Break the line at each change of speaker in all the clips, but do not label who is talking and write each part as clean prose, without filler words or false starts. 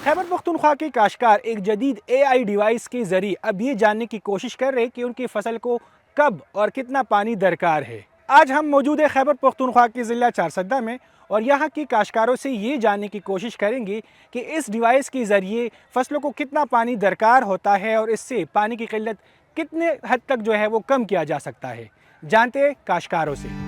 खैबर पख्तूनख्वा के काश्तकार एक जदीद AI डिवाइस के ज़रिए अब ये जानने की कोशिश कर रहे हैं कि उनकी फसल को कब और कितना पानी दरकार है। आज हम मौजूद है खैबर पख्तूनख्वा के ज़िला चारसद्दा में और यहाँ की काश्तकारों से ये जानने की कोशिश करेंगे कि इस डिवाइस के ज़रिए फसलों को कितना पानी दरकार होता है और इससे पानी की किल्लत कितने हद तक जो है वो कम किया जा सकता है। जानते हैं काश्तकारों से।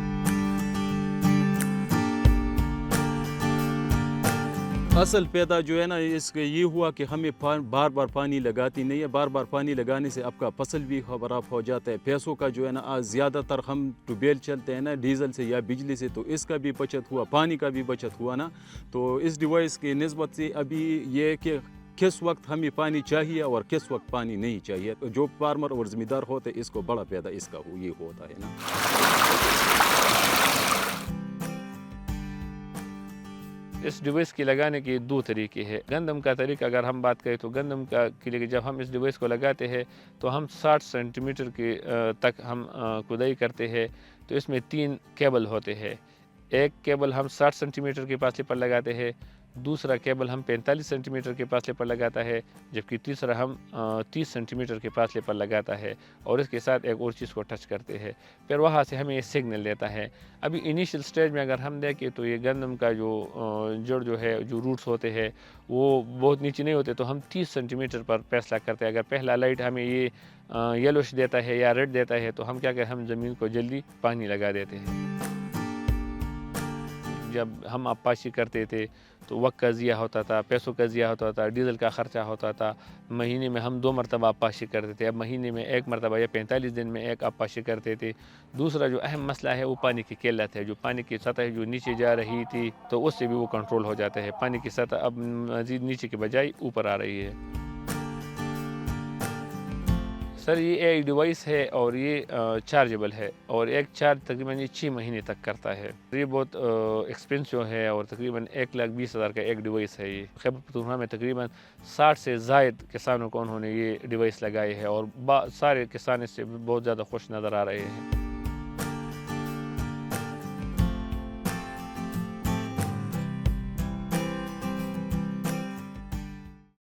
असल पैदा जो है ना इसके ये हुआ कि हमें बार बार पानी लगाती नहीं है। बार बार पानी लगाने से आपका फसल भी खराब हो जाता है। पैसों का जो है ना आज ज़्यादातर हम ट्यूबवेल चलते हैं ना डीजल से या बिजली से, तो इसका भी बचत हुआ, पानी का भी बचत हुआ ना। तो इस डिवाइस की निस्बत से अभी ये कि किस वक्त हमें पानी चाहिए और किस वक्त पानी नहीं चाहिए, तो जो फार्मर और ज़िम्मेदार होते इसको बड़ा पैदा इसका ये होता है ना।
इस डिवाइस की लगाने के दो तरीके हैं। गंदम का तरीका अगर हम बात करें तो गंदम का के लिए जब हम इस डिवाइस को लगाते हैं तो हम 60 सेंटीमीटर के तक हम खुदाई करते हैं। तो इसमें 3 केबल होते हैं। एक केबल हम 60 सेंटीमीटर के फासले पर लगाते हैं, दूसरा केबल हम 45 सेंटीमीटर के फासले पर लगाता है, जबकि तीसरा हम 30 सेंटीमीटर के फासले पर लगाता है और इसके साथ एक और चीज़ को टच करते हैं। फिर वहाँ से हमें ये सिग्नल देता है। अभी इनिशियल स्टेज में अगर हम देखें तो ये गंदम का जो जड़ जो है, जो रूट्स होते हैं वो बहुत नीचे नहीं होते, तो हम 30 सेंटीमीटर पर फैसला करते हैं। अगर पहला लाइट हमें ये येलोश देता है या रेड देता है तो हम क्या करें, हम ज़मीन को जल्दी पानी लगा देते हैं। जब हम आपाशी करते थे तो वक्त का ज़िया होता था, पैसों का ज़िया होता था, डीज़ल का ख़र्चा होता था। महीने में हम 2 मरतबा आपाशी करते थे, अब महीने में 1 मरतबा या 45 दिन में एक आपाशी करते थे। दूसरा जो अहम मसला है वो पानी की किल्लत है। जो पानी की सतह जो नीचे जा रही थी तो उससे भी वो कंट्रोल हो जाता है। पानी की सतह अब मज़ीद नीचे के बजाय ऊपर आ रही है। सर ये एक डिवाइस है और ये चार्जेबल है और एक चार्ज तकरीबन ये 6 महीने तक करता है। ये बहुत एक्सपेंसिव है और तकरीबन 1,20,000 का एक डिवाइस है। ये खैबर पख्तूनख्वा में तकरीबन 60 से ज़ायद किसानों को उन्होंने ये डिवाइस लगाए है और सारे किसान इससे बहुत ज़्यादा खुश नज़र आ रहे हैं।